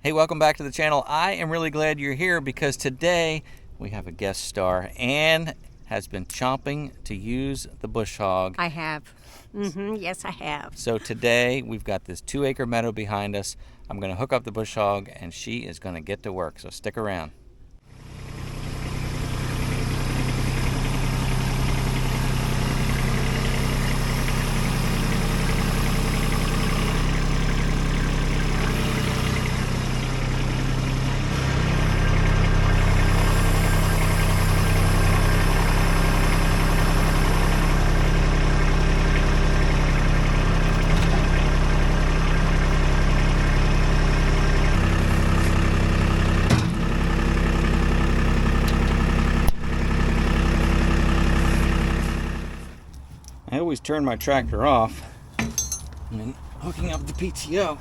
Hey, welcome back to the channel. I am really glad you're here because today we have a guest star. Ann has been chomping to use the Bush Hog. I have. Yes, I have. So today we've got this 2-acre meadow behind us. I'm going to hook up the Bush Hog and she is going to get to work. So stick around. I always turn my tractor off and then hooking up the PTO.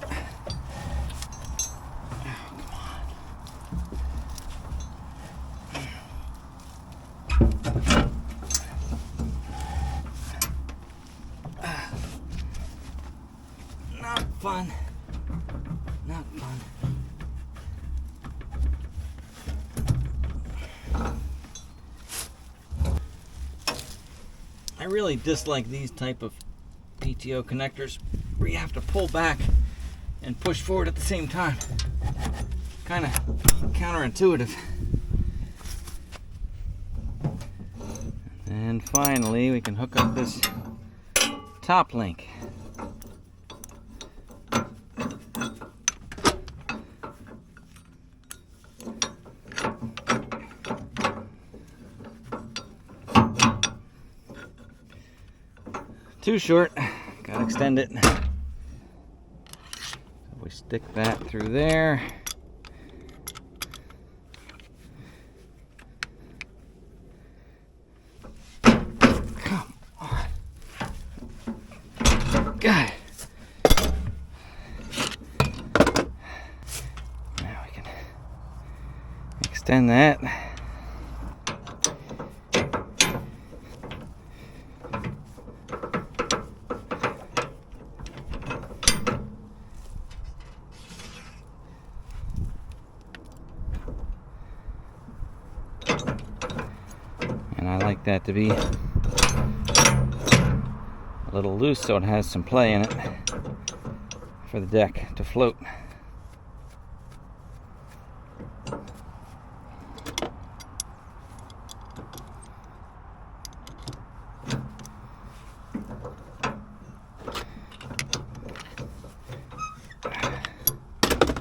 Not fun. Not fun. I really dislike these type of PTO connectors where you have to pull back and push forward at the same time. Kind of counterintuitive. And finally we can hook up this top link. Too short, gotta extend it. So we stick that through there. Come on. God. Now we can extend that. And I like that to be a little loose so it has some play in it for the deck to float.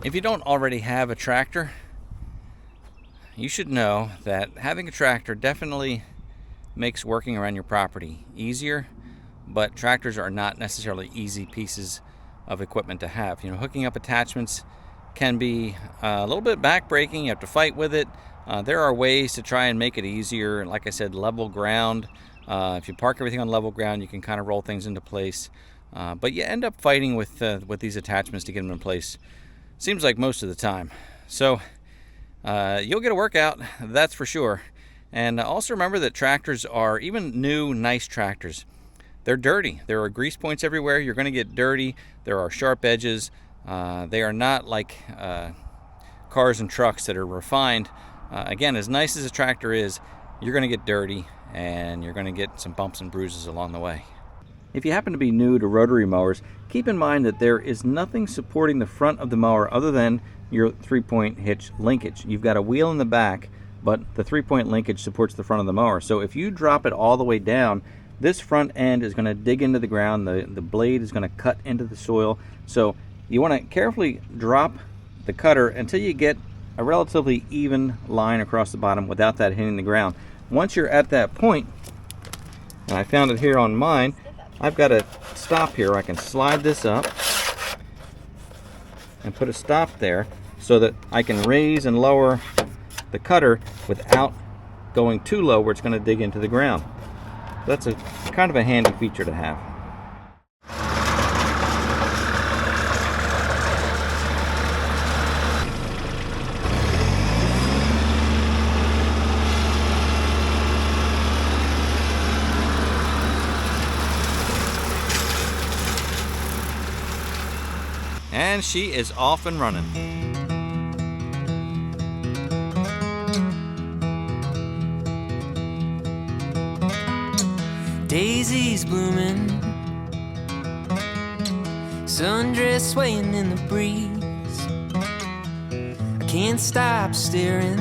If you don't already have a tractor, you should know that having a tractor definitely makes working around your property easier, but tractors are not necessarily easy pieces of equipment to have. You know, hooking up attachments can be a little bit backbreaking. You have to fight with it. There are ways to try and make it easier. Like I said, level ground. If you park everything on level ground, you can kind of roll things into place. But you end up fighting with these attachments to get them in place. Seems like most of the time. So you'll get a workout, that's for sure. And also remember that tractors are, even new, nice tractors, they're dirty. There are grease points everywhere. You're going to get dirty. There are sharp edges. They are not like cars and trucks that are refined. Again, as nice as a tractor is, you're going to get dirty and you're going to get some bumps and bruises along the way. If you happen to be new to rotary mowers, keep in mind that there is nothing supporting the front of the mower other than your 3-point hitch linkage. You've got a wheel in the back, but the 3-point linkage supports the front of the mower. So if you drop it all the way down, this front end is going to dig into the ground. The blade is going to cut into the soil. So you want to carefully drop the cutter until you get a relatively even line across the bottom without that hitting the ground. Once you're at that point, and I found it here on mine, I've got a stop here. I can slide this up and put a stop there so that I can raise and lower the cutter without going too low where it's going to dig into the ground. That's a kind of a handy feature to have. And she is off and running. Daisies blooming, sundress swaying in the breeze. I can't stop staring.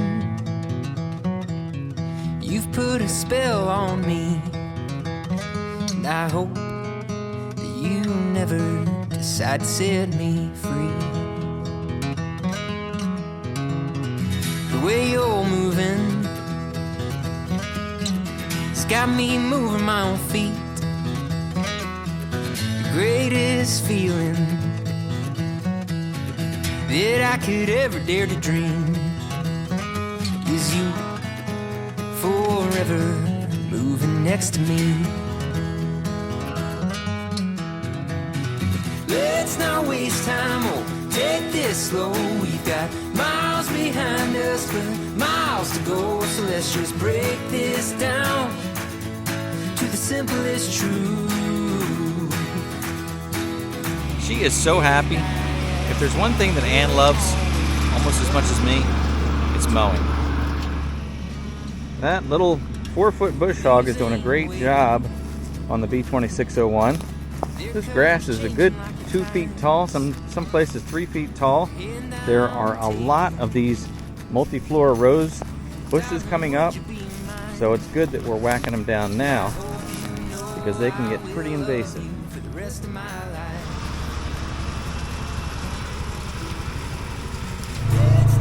You've put a spell on me, and I hope that you never decide to set me free. The way you're moving, it's got me moving my own feet. The greatest feeling that I could ever dare to dream is you forever moving next to me. Let's not waste time, oh, take this slow. We've got miles behind us, but miles to go. So let's just break this down to the simplest truth. She is so happy. If there's one thing that Ann loves almost as much as me, it's mowing. That little 4-foot bush hog is doing a great job on the B2601. This grass is a good 2 feet tall, some places 3 feet tall. There are a lot of these multi-flora rose bushes coming up, so it's good that we're whacking them down now because they can get pretty invasive.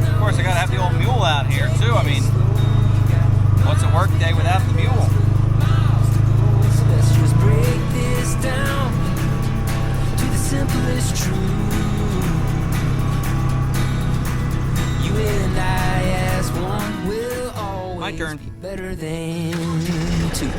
Of course, I gotta have the old mule out here too. I mean, what's a work day without the mule? Let's just break this down to the simplest truth. You and I as one will always My turn. be better than two.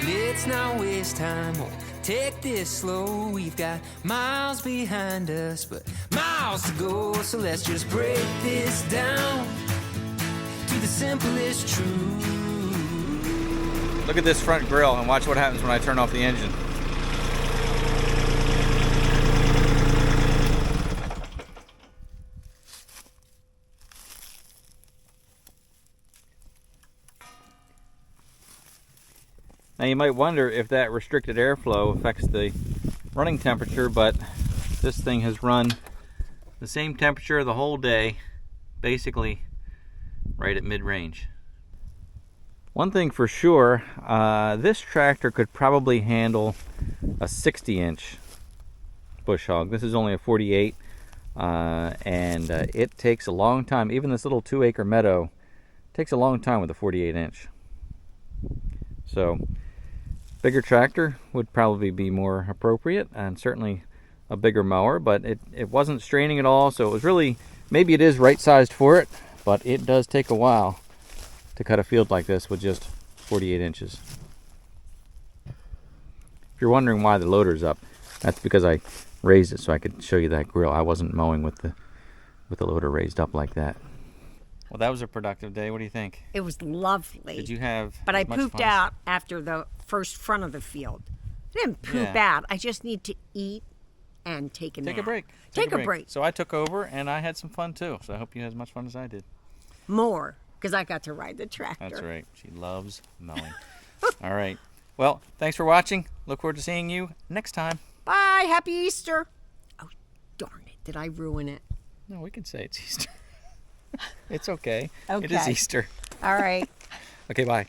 Let's not waste time, oh, take this slow. We've got miles behind us, but miles to go. So let's just break this down to the simplest truth. Look at this front grille and watch what happens when I turn off the engine. Now you might wonder if that restricted airflow affects the running temperature, but this thing has run the same temperature the whole day, basically right at mid-range. One thing for sure, this tractor could probably handle a 60-inch bush hog. This is only a 48, and it takes a long time. Even this little 2-acre meadow takes a long time with a 48-inch. So bigger tractor would probably be more appropriate, and certainly a bigger mower, but it wasn't straining at all, so it was really, maybe it is right sized for it, but it does take a while to cut a field like this with just 48 inches. If you're wondering why the loader's up, that's because I raised it so I could show you that grill. I wasn't mowing with the loader raised up like that. Well, that was a productive day. What do you think? It was lovely. Did you have But I as much pooped fun? out after the first front of the field. I didn't poop Yeah. out. I just need to eat and take a nap. Take a break. Take a break. So I took over and I had some fun too. So I hope you had as much fun as I did. More, because I got to ride the tractor. That's right. She loves mowing. All right. Well, thanks for watching. Look forward to seeing you next time. Bye. Happy Easter. Oh, darn it. Did I ruin it? No, we can say it's Easter. It's okay. Okay. It is Easter. All right. Okay, bye.